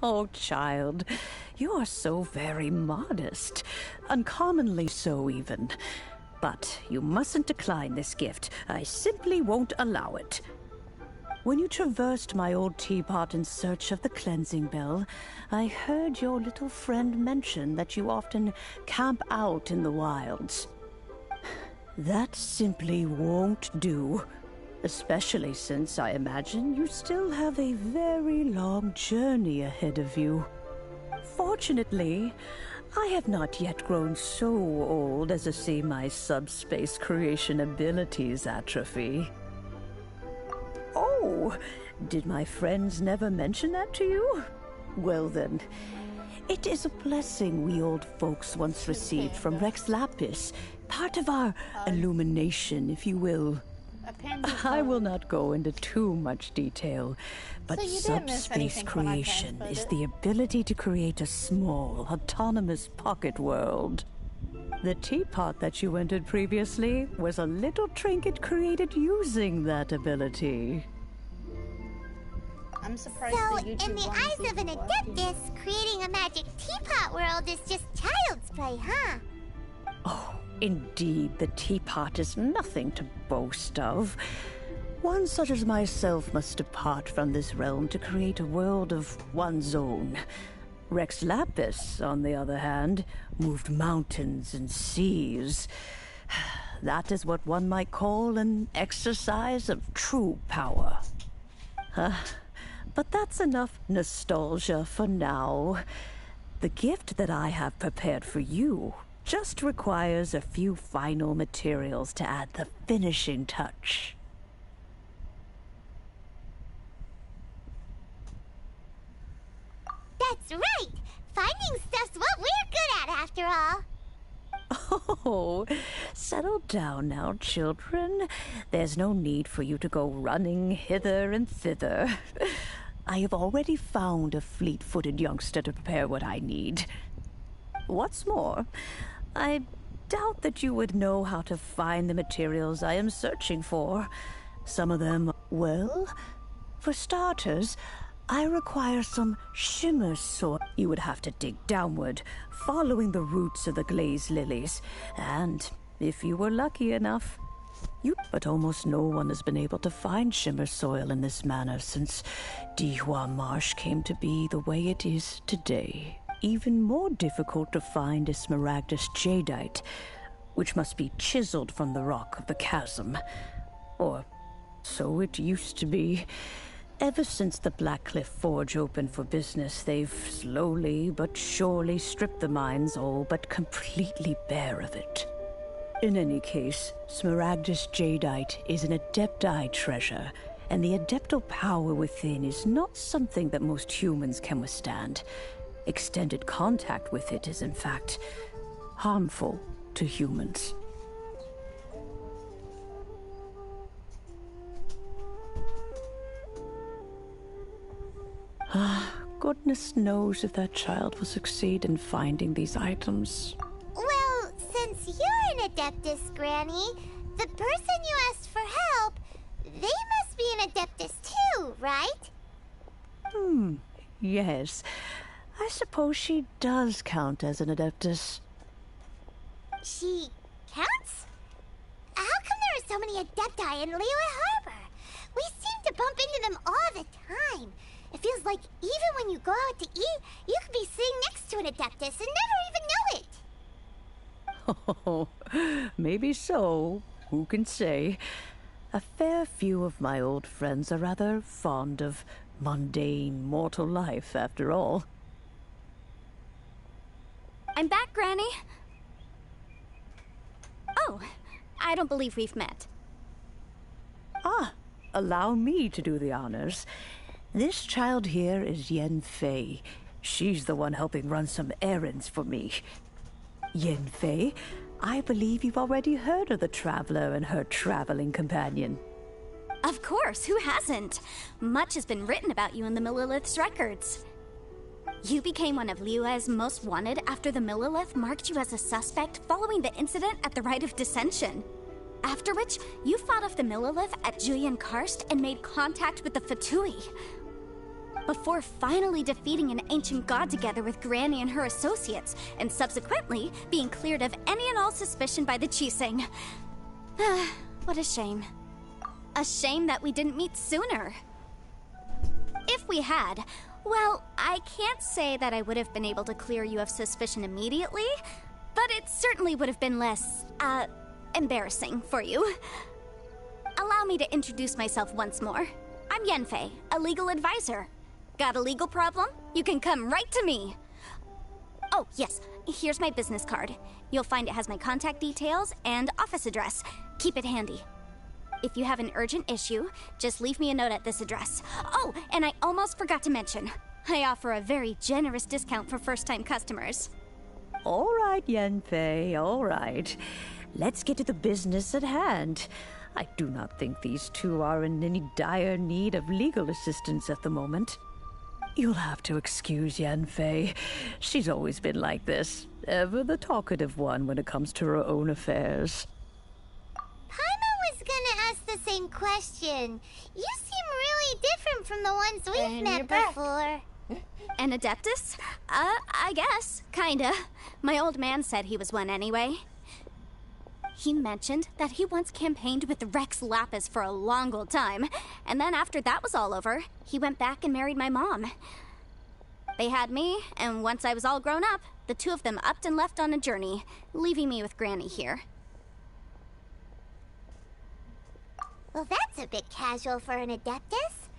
Oh, child, you are so very modest. Uncommonly so, even. But you mustn't decline this gift. I simply won't allow it. When you traversed my old teapot in search of the cleansing bell, I heard your little friend mention that you often camp out in the wilds. That simply won't do. Especially since I imagine you still have a very long journey ahead of you. Fortunately, I have not yet grown so old as to see my subspace creation abilities atrophy. Oh, did my friends never mention that to you? Well then, it is a blessing we old folks once received from Rex Lapis, part of our illumination, if you will. I will not go into too much detail, but subspace creation is the ability to create a small, autonomous pocket world. The teapot that you entered previously was a little trinket created using that ability. I'm surprised So, that YouTube in the eyes of an adeptus, creating a magic teapot world is just child's play, huh? Oh, indeed, the teapot is nothing to boast of. One such as myself must depart from this realm to create a world of one's own. Rex Lapis, on the other hand, moved mountains and seas. That is what one might call an exercise of true power. But that's enough nostalgia for now. The gift that I have prepared for you just requires a few final materials to add the finishing touch. That's right! Finding stuff's what we're good at, after all. Oh, settle down now, children. There's no need for you to go running hither and thither. I have already found a fleet-footed youngster to prepare what I need. What's more, I doubt that you would know how to find the materials I am searching for. Some of them, well, for starters, I require some shimmer soil. You would have to dig downward, following the roots of the glazed lilies, and if you were lucky enough, but almost no one has been able to find shimmer soil in this manner since Dihua Marsh came to be the way it is today. Even more difficult to find is smaragdus jadeite, which must be chiseled from the rock of the chasm. Or so it used to be. Ever since the Blackcliff Forge opened for business, they've slowly but surely stripped the mines all but completely bare of it. In any case, smaragdus jadeite is an adepti treasure, and the adeptal power within is not something that most humans can withstand. Extended contact with it is, in fact, harmful to humans. Goodness knows if that child will succeed in finding these items. Well, since you're an adeptus, Granny, the person you asked for help, they must be an adeptus too, right? Yes. I suppose she does count as an adeptus. She counts? How come there are so many adepti in Liyue Harbor? We seem to bump into them all the time. It feels like even when you go out to eat, you could be sitting next to an adeptus and never even know it. Oh, maybe so. Who can say? A fair few of my old friends are rather fond of mundane mortal life, after all. I'm back, Granny. Oh, I don't believe we've met. Allow me to do the honors. This child here is Yen Fei. She's the one helping run some errands for me. Yen Fei, I believe you've already heard of the traveler and her traveling companion. Of course, who hasn't? Much has been written about you in the Millilith's records. You became one of Liyue's most wanted after the Millilith marked you as a suspect following the incident at the Rite of Dissension. After which, you fought off the Millilith at Julian Karst and made contact with the Fatui. before finally defeating an ancient god together with Granny and her associates, and subsequently being cleared of any and all suspicion by the Chiseng. What a shame. A shame that we didn't meet sooner. If we had, well, I can't say that I would have been able to clear you of suspicion immediately, but it certainly would have been less, embarrassing for you. Allow me to introduce myself once more. I'm Yanfei, a legal advisor. Got a legal problem? You can come right to me. Oh, yes, here's my business card. You'll find it has my contact details and office address. Keep it handy. If you have an urgent issue, just leave me a note at this address. Oh, and I almost forgot to mention, I offer a very generous discount for first-time customers. All right, Yanfei, all right. Let's get to the business at hand. I do not think these two are in any dire need of legal assistance at the moment. You'll have to excuse Yanfei. She's always been like this, ever the talkative one when it comes to her own affairs. Paimon was gonna ask the same question. You seem really different from the ones we've met before. An Adeptus? I guess. Kinda. My old man said he was one anyway. He mentioned that he once campaigned with Rex Lapis for a long old time, and then after that was all over, he went back and married my mom. They had me, and once I was all grown up, the two of them upped and left on a journey, leaving me with Granny here. Well, that's a bit casual for an Adeptus.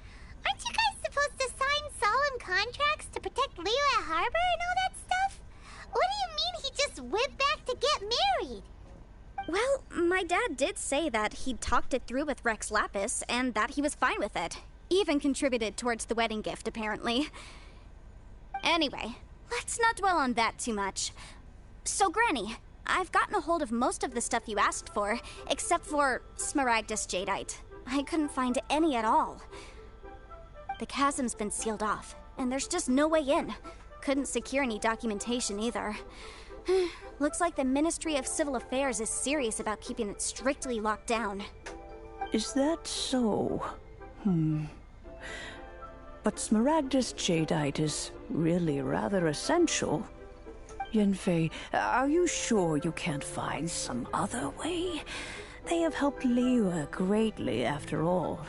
Aren't you guys supposed to sign solemn contracts to protect Liyue Harbor and all that stuff? What do you mean he just went back to get married? Well, my dad did say that he'd talked it through with Rex Lapis, and that he was fine with it. Even contributed towards the wedding gift, apparently. Anyway, let's not dwell on that too much. So, Granny, I've gotten a hold of most of the stuff you asked for, except for Smaragdus Jadeite. I couldn't find any at all. The chasm's been sealed off, and there's just no way in. Couldn't secure any documentation either. Looks like the Ministry of Civil Affairs is serious about keeping it strictly locked down. Is that so? But Smaragdus Jadeite is really rather essential. Yanfei, are you sure you can't find some other way? They have helped Liyue greatly, after all.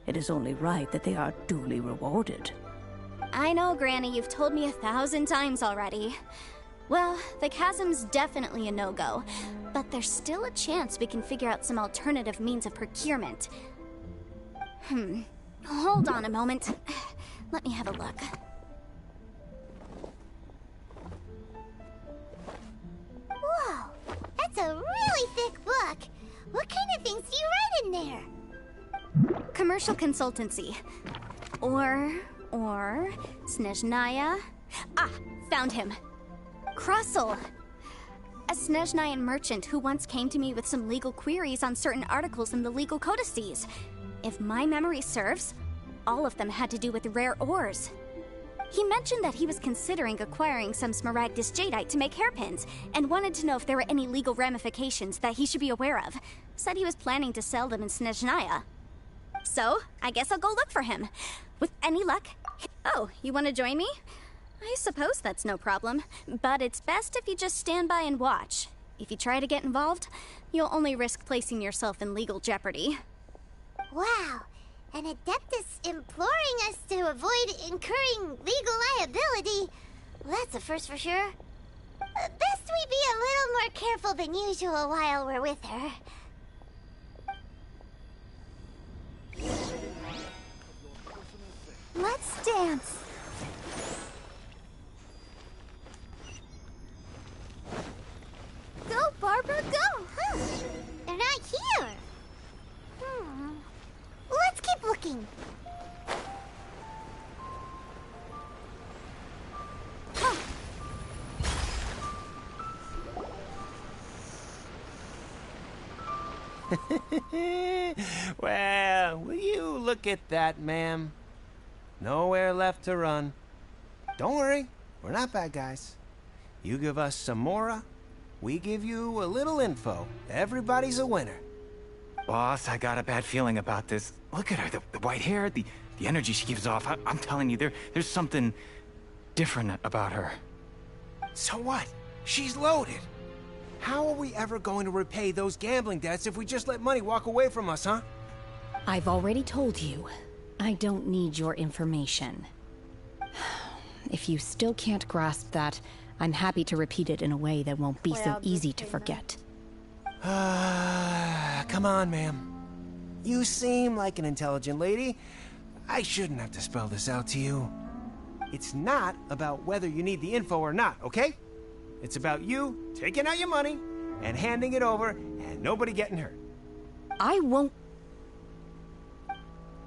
It is only right that they are duly rewarded. I know, Granny, you've told me 1,000 times already. Well, the chasm's definitely a no-go, but there's still a chance we can figure out some alternative means of procurement. Hold on a moment. Let me have a look. Whoa, that's a really thick book. What kind of things do you write in there? Commercial consultancy. Or Snezhnaya. Ah, found him. Krusel. A Snezhnayan merchant who once came to me with some legal queries on certain articles in the legal codices. If my memory serves, all of them had to do with rare ores. He mentioned that he was considering acquiring some Smaragdus Jadeite to make hairpins, and wanted to know if there were any legal ramifications that he should be aware of. Said he was planning to sell them in Snezhnaya. So, I guess I'll go look for him. With any luck... Oh, you want to join me? I suppose that's no problem, but it's best if you just stand by and watch. If you try to get involved, you'll only risk placing yourself in legal jeopardy. Wow, an Adeptus imploring us to avoid incurring legal liability. Well, that's a first for sure. Best we be a little more careful than usual while we're with her. Let's dance. Go, Barbara, go! Huh? They're not here. Let's keep looking. Huh. Well, will you look at that, ma'am? Nowhere left to run. Don't worry, we're not bad guys. You give us some mora, we give you a little info. Everybody's a winner. Boss, I got a bad feeling about this. Look at her, the white hair, the The energy she gives off, I'm telling you, there's something different about her. So what? She's loaded. How are we ever going to repay those gambling debts if we just let money walk away from us, huh? I've already told you, I don't need your information. If you still can't grasp that, I'm happy to repeat it in a way that won't be so easy to forget. Come on, ma'am. You seem like an intelligent lady. I shouldn't have to spell this out to you. It's not about whether you need the info or not, okay? It's about you taking out your money and handing it over and nobody getting hurt. I won't...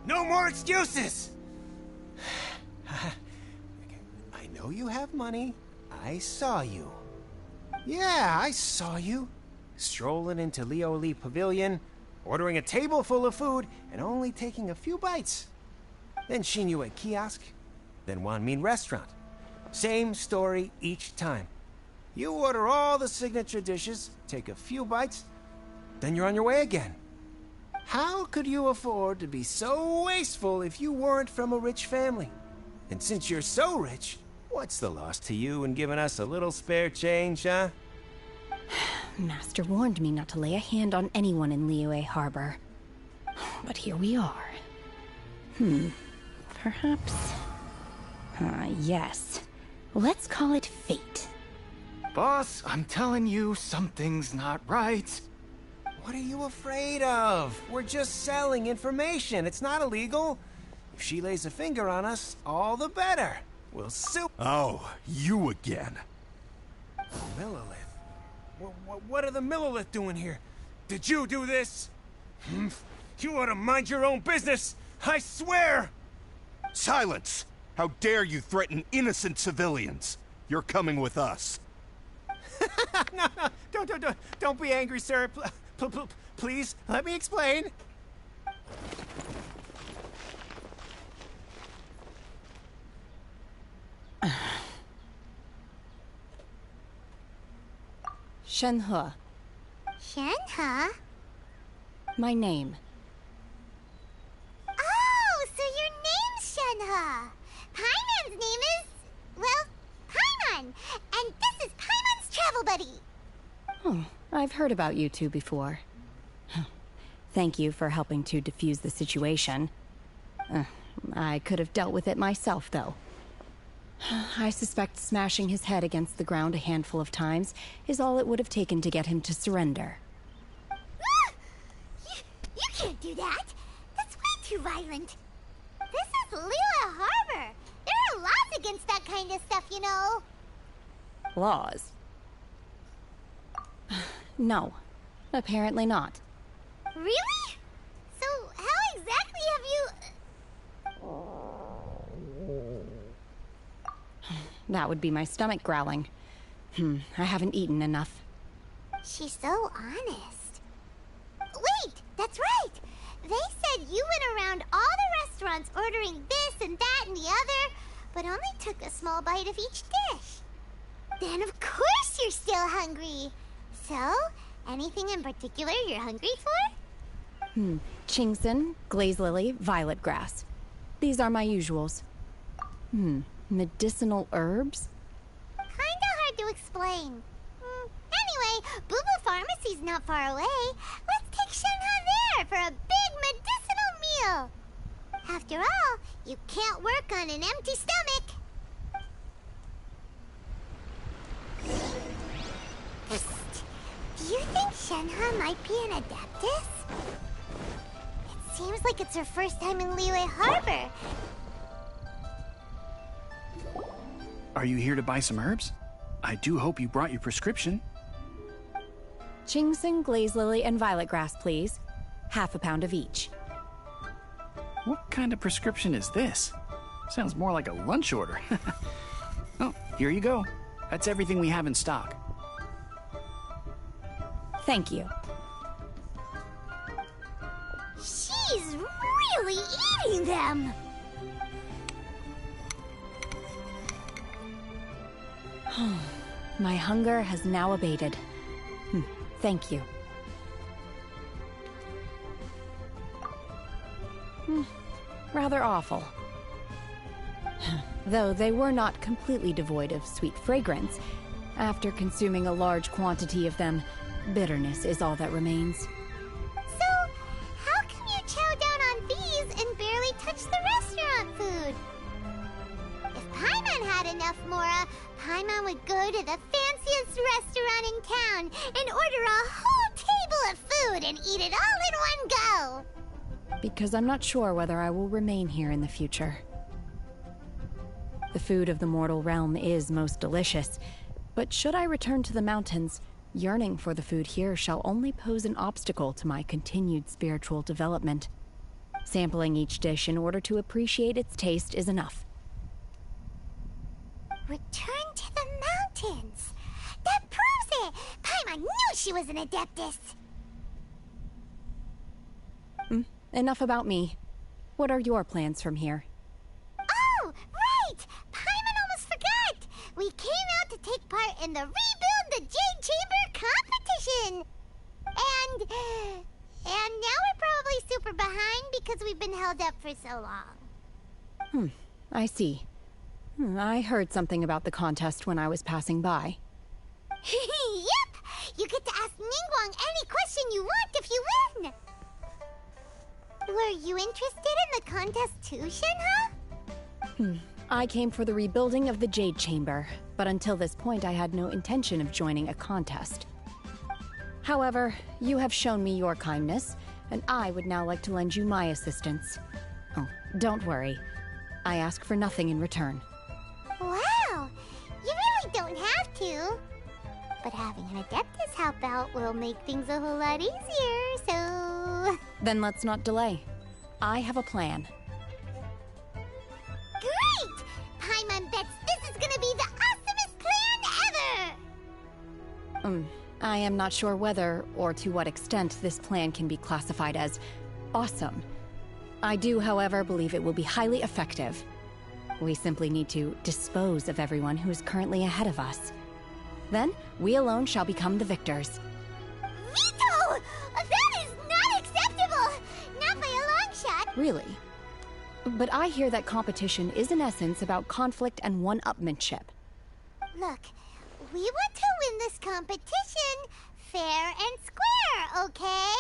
No more excuses! I know you have money. I saw you. Yeah, I saw you. Strolling into Leo Lee Pavilion, ordering a table full of food, and only taking a few bites. Then Shinyue Kiosk, then Wanmin Restaurant. Same story each time. You order all the signature dishes, take a few bites, then you're on your way again. How could you afford to be so wasteful if you weren't from a rich family? And since you're so rich, what's the loss to you in giving us a little spare change, huh? Master warned me not to lay a hand on anyone in Liyue Harbor. But here we are. Perhaps... yes. Let's call it fate. Boss, I'm telling you, something's not right. What are you afraid of? We're just selling information. It's not illegal. If she lays a finger on us, all the better. We'll sue. Oh, you again. Millilith. What are the Millilith doing here? Did you do this? You ought to mind your own business. I swear. Silence! How dare you threaten innocent civilians? You're coming with us. No, don't be angry, sir. Please, let me explain. Shenhe. Shenhe? My name. Oh, so your name's Shenhe. Paimon's name is... well, Paimon. And this is Paimon's travel buddy. Oh, I've heard about you two before. Thank you for helping to defuse the situation. I could have dealt with it myself, though. I suspect smashing his head against the ground a handful of times is all it would have taken to get him to surrender. You can't do that. That's way too violent. This is Liyue Harbor. There are laws against that kind of stuff, you know. Laws? No. Apparently not. Really? So how exactly have you... That would be my stomach growling. I haven't eaten enough. She's so honest. Wait, that's right. They said you went around all the restaurants ordering this and that and the other, but only took a small bite of each dish. Then of course you're still hungry. So, anything in particular you're hungry for? Chingson, glaze lily, violet grass. These are my usuals. Medicinal herbs? Kinda hard to explain. Anyway, Boo Boo Pharmacy's not far away. Let's take Shenhe there for a big medicinal meal. After all, you can't work on an empty stomach. Psst. Do you think Shenhe might be an adeptus? It seems like it's her first time in Liyue Harbor. Are you here to buy some herbs? I do hope you brought your prescription. Chingson, glaze lily, and violet grass, please. Half a pound of each. What kind of prescription is this? Sounds more like a lunch order. Oh, here you go. That's everything we have in stock. Thank you. She's really eating them! My hunger has now abated. Thank you. rather awful. Though they were not completely devoid of sweet fragrance, after consuming a large quantity of them, bitterness is all that remains. So, how come you chow down on these and barely touch the restaurant food? If Paimon had enough Mora, Paimon would go to the fanciest restaurant in town and order a whole table of food and eat it all in one go. Because I'm not sure whether I will remain here in the future. The food of the mortal realm is most delicious, but should I return to the mountains, yearning for the food here shall only pose an obstacle to my continued spiritual development. Sampling each dish in order to appreciate its taste is enough. Return to the mountains. That proves it. Paimon knew she was an Adeptus. Enough about me. What are your plans from here? Oh, right! Paimon almost forgot! We came out to take part in the Rebuild the Jade Chamber competition! And now we're probably super behind because we've been held up for so long. I see. I heard something about the contest when I was passing by. Yep! You get to ask Ningguang any question you want if you win! Were you interested in the contest too, Shinha? I came for the rebuilding of the Jade Chamber, but until this point I had no intention of joining a contest. However, you have shown me your kindness, and I would now like to lend you my assistance. Oh, don't worry. I ask for nothing in return. Wow! You really don't have to. But having an Adeptus help out will make things a whole lot easier, so... Then let's not delay. I have a plan. Great! Paimon bets this is gonna be the awesomest plan ever! I am not sure whether or to what extent this plan can be classified as awesome. I do, however, believe it will be highly effective. We simply need to dispose of everyone who is currently ahead of us. Then, we alone shall become the victors. Veto! That is not acceptable! Not by a long shot! Really? But I hear that competition is in essence about conflict and one-upmanship. Look, we want to win this competition fair and square, okay?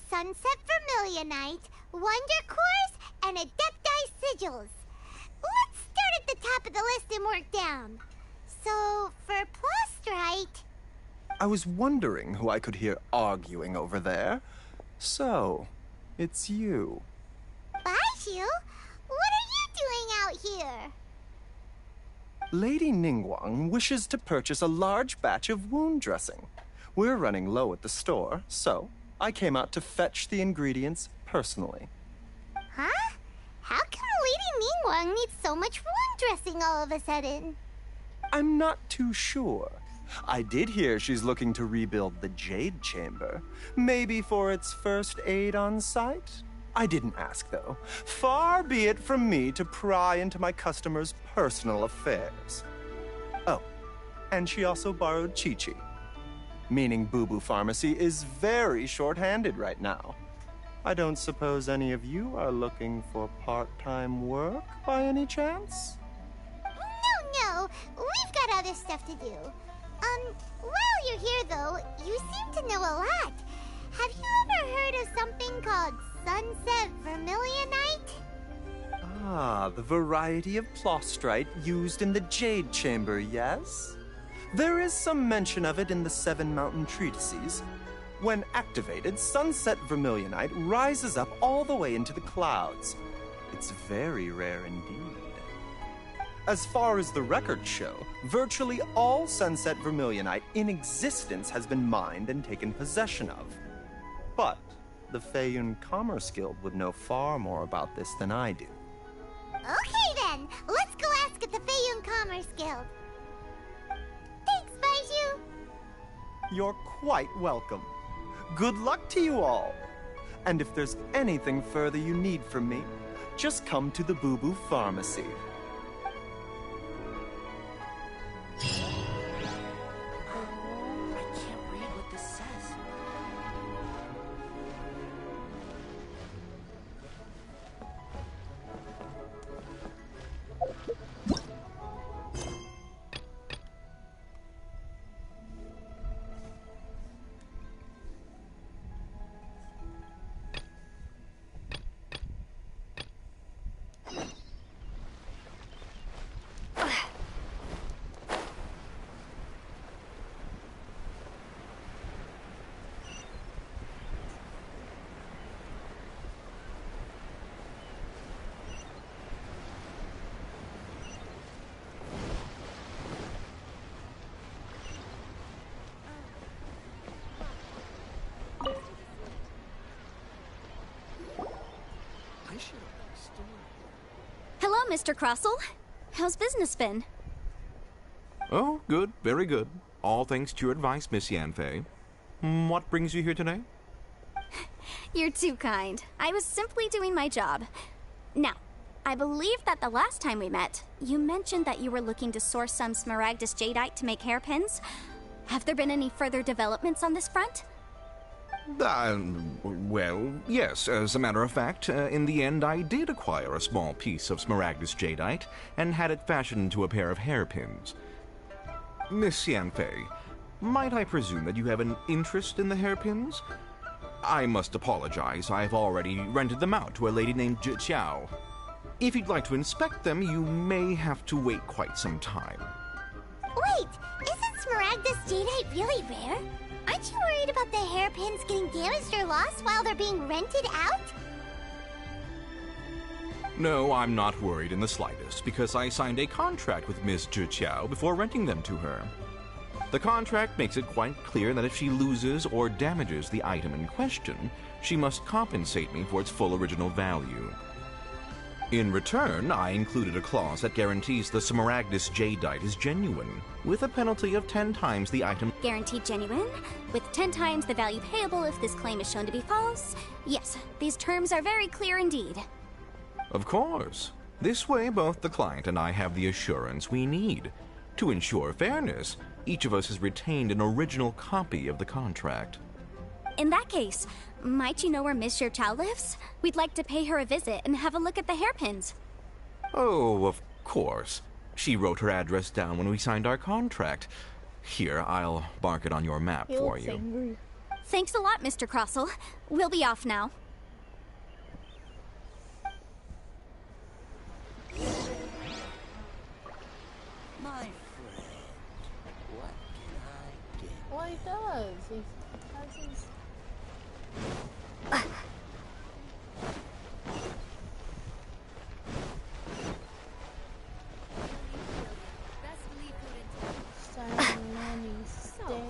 Sunset Vermilionite, Wonder Cores, and Adepti Sigils. Let's start at the top of the list and work down. So, for Plostrite... I was wondering who I could hear arguing over there. So, it's you. Baiju? What are you doing out here? Lady Ningguang wishes to purchase a large batch of wound dressing. We're running low at the store, so I came out to fetch the ingredients personally. Huh? How come Lady Ningguang needs so much wound dressing all of a sudden? I'm not too sure. I did hear she's looking to rebuild the Jade Chamber. Maybe for its first aid on site? I didn't ask, though. Far be it from me to pry into my customers' personal affairs. Oh, and she also borrowed Chi-Chi. Meaning Boo Boo Pharmacy is very short-handed right now. I don't suppose any of you are looking for part-time work by any chance? No, we've got other stuff to do. While you're here though, you seem to know a lot. Have you ever heard of something called Sunset Vermilionite? Ah, the variety of plostrite used in the Jade Chamber, yes? There is some mention of it in the Seven Mountain Treatises. When activated, Sunset Vermilionite rises up all the way into the clouds. It's very rare indeed. As far as the records show, virtually all Sunset Vermilionite in existence has been mined and taken possession of. But the Feiyun Commerce Guild would know far more about this than I do. Okay then, let's go ask at the Feiyun Commerce Guild. Thanks, Baiju. You're quite welcome. Good luck to you all. And if there's anything further you need from me, just come to the Boo Boo Pharmacy. I can't read what this says. Mr. Crossell. How's business been? Oh, good, very good. All thanks to your advice, Miss Yanfei. What brings you here today? You're too kind. I was simply doing my job. Now, I believe that the last time we met, you mentioned that you were looking to source some smaragdus jadeite to make hairpins. Have there been any further developments on this front? Well, yes. As a matter of fact, in the end, I did acquire a small piece of smaragdus jadeite and had it fashioned into a pair of hairpins. Miss Yanfei, might I presume that you have an interest in the hairpins? I must apologize. I've already rented them out to a lady named Zhi. If you'd like to inspect them, you may have to wait quite some time. Wait, isn't smaragdus jadeite really rare? Aren't you worried about the hairpins getting damaged or lost while they're being rented out? No, I'm not worried in the slightest, because I signed a contract with Miss Zhi before renting them to her. The contract makes it quite clear that if she loses or damages the item in question, she must compensate me for its full original value. In return, I included a clause that guarantees the smaragdus jadeite is genuine, with a penalty of 10 times the item. Guaranteed genuine, with 10 times the value payable if this claim is shown to be false. Yes, these terms are very clear indeed. Of course. This way, both the client and I have the assurance we need. To ensure fairness, each of us has retained an original copy of the contract. In that case, might you know where Miss Zhi lives? We'd like to pay her a visit and have a look at the hairpins. Oh, of course. She wrote her address down when we signed our contract. Here, I'll mark it on your map for you. Angry. Thanks a lot, Mr. Crossell. We'll be off now. My friend, what can I get? Well, he does. He has his... Money, stay.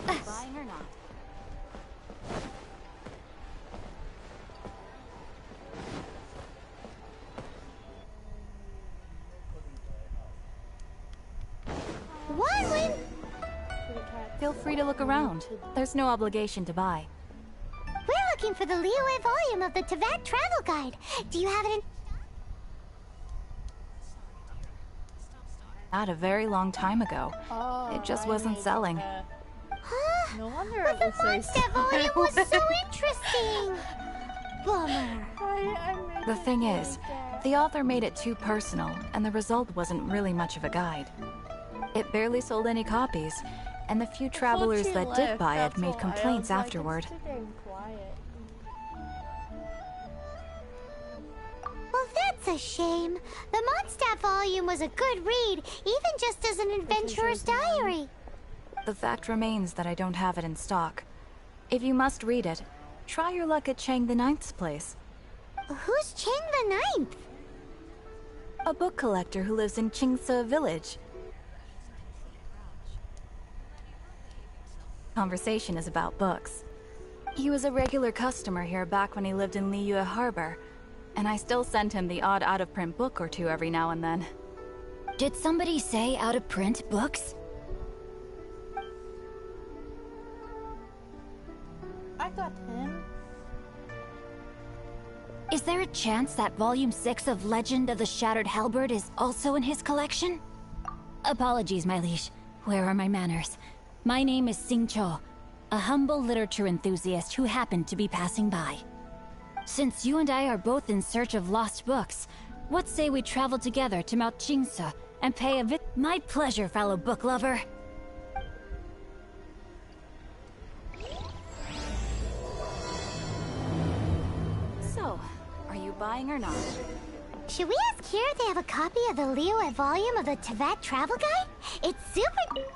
Buying or not? One win. Feel free to look around. There's no obligation to buy. We're looking for the Liyue volume of the Teyvat Travel Guide. Do you have it in... Not a very long time ago. Oh, It just wasn't selling. Huh? No wonder But it the was so Mondstadt volume was so interesting. Bummer. The thing is, the author made it too personal, and the result wasn't really much of a guide. It barely sold any copies, and the few travelers that did buy it made complaints afterward. Well, that's a shame. The Mondstadt volume was a good read, even just as an adventurer's diary. The fact remains that I don't have it in stock. If you must read it, try your luck at Chang the Ninth's place. Who's Chang the Ninth? A book collector who lives in Qingce Village. Conversation is about books. He was a regular customer here back when he lived in Liyue Harbor, and I still send him the odd out-of-print book or two every now and then. Did somebody say out-of-print books? I got him. Is there a chance that Volume 6 of Legend of the Shattered Halberd is also in his collection? Apologies, my liege. Where are my manners? My name is Sing Cho, a humble literature enthusiast who happened to be passing by. Since you and I are both in search of lost books, what say we travel together to Mount Qingce and pay a visit? My pleasure, fellow book lover. So, are you buying or not? Should we ask here if they have a copy of the Liyue volume of the Teyvat Travel Guide? It's super...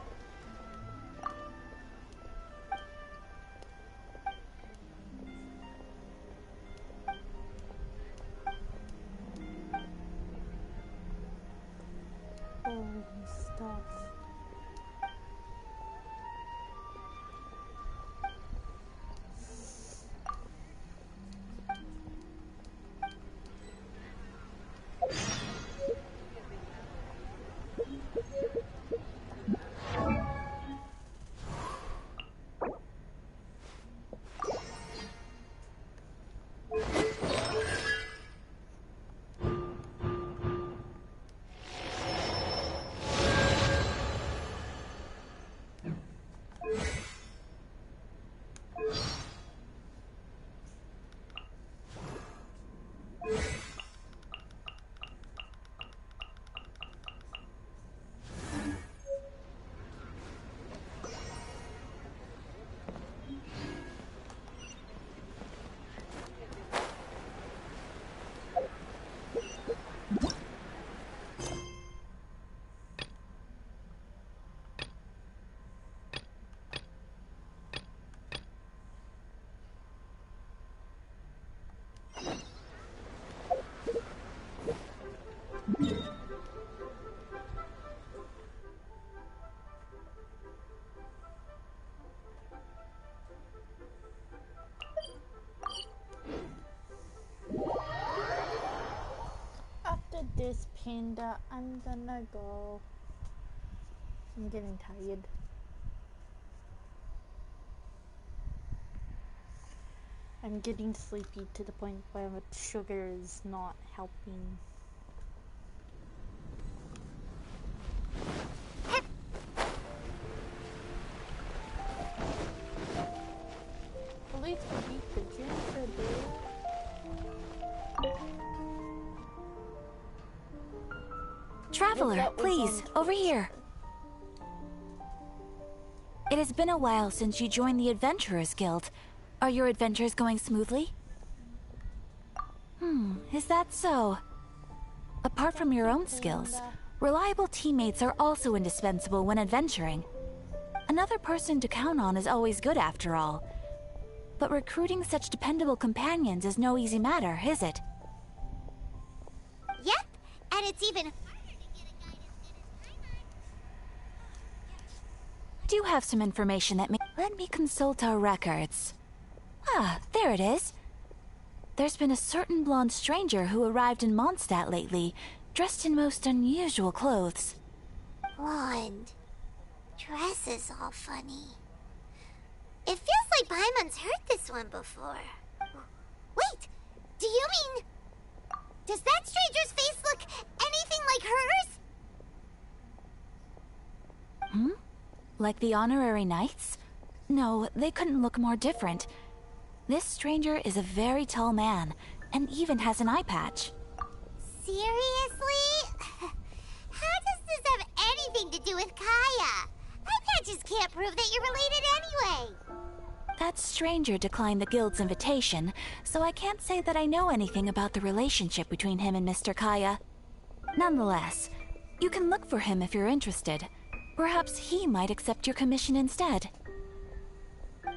Stuff. And I'm gonna go. I'm getting tired. I'm getting sleepy to the point where sugar is not helping. At least we beat the gingerbread. Traveler, please, over here. It has been a while since you joined the Adventurers Guild. Are your adventures going smoothly? Is that so? Apart from your own skills, reliable teammates are also indispensable when adventuring. Another person to count on is always good after all. But recruiting such dependable companions is no easy matter, is it? Yep, and it's even harder to get a guide as good as Paimon. I do have some information that may... Let me consult our records. Ah, there it is. There's been a certain blonde stranger who arrived in Mondstadt lately, dressed in most unusual clothes. Blonde. Dress is all funny. It feels like Paimon's heard this one before. Wait, do you mean... Does that stranger's face look anything like hers? Like the honorary knights? No, they couldn't look more different. This stranger is a very tall man, and even has an eye patch. Seriously? How does this have anything to do with Kaya? Eye patches can't prove that you're related anyway. That stranger declined the guild's invitation, so I can't say that I know anything about the relationship between him and Mr. Kaya. Nonetheless, you can look for him if you're interested. Perhaps he might accept your commission instead.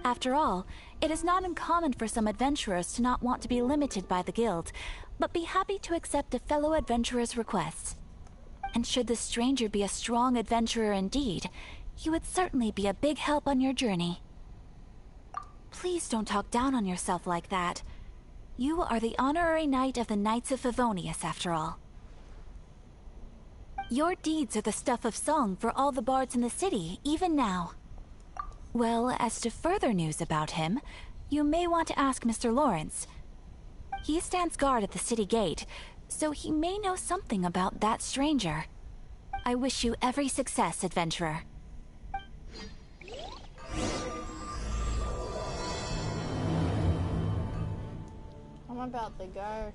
After all, it is not uncommon for some adventurers to not want to be limited by the guild, but be happy to accept a fellow adventurer's requests. And should the stranger be a strong adventurer indeed, he would certainly be a big help on your journey. Please don't talk down on yourself like that. You are the honorary knight of the Knights of Favonius, after all. Your deeds are the stuff of song for all the bards in the city, even now. Well, as to further news about him, you may want to ask Mr. Lawrence. He stands guard at the city gate, so he may know something about that stranger. I wish you every success, adventurer. I'm about to go.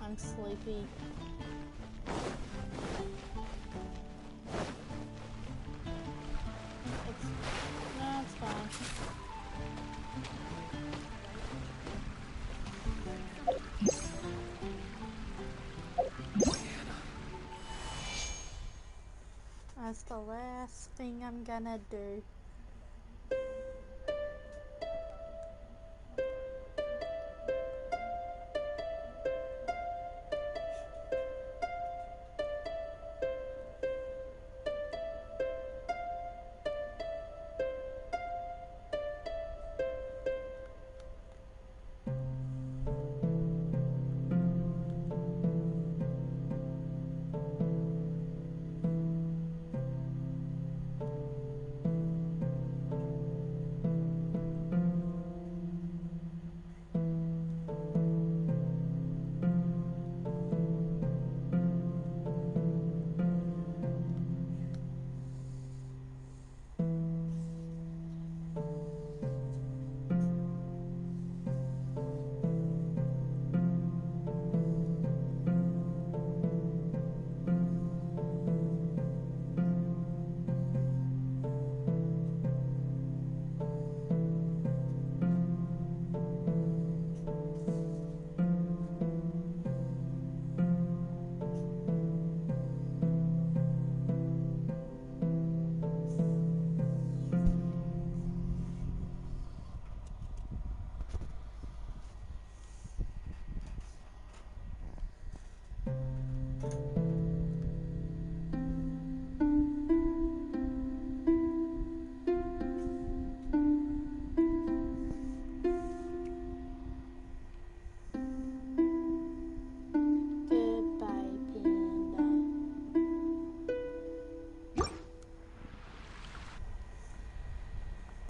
I'm sleepy. No, it's fine. That's the last thing I'm gonna do.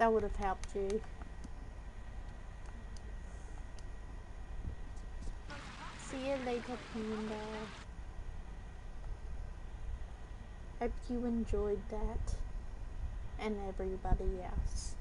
That would have helped you. See you later, Panda. Hope you enjoyed that. And everybody else.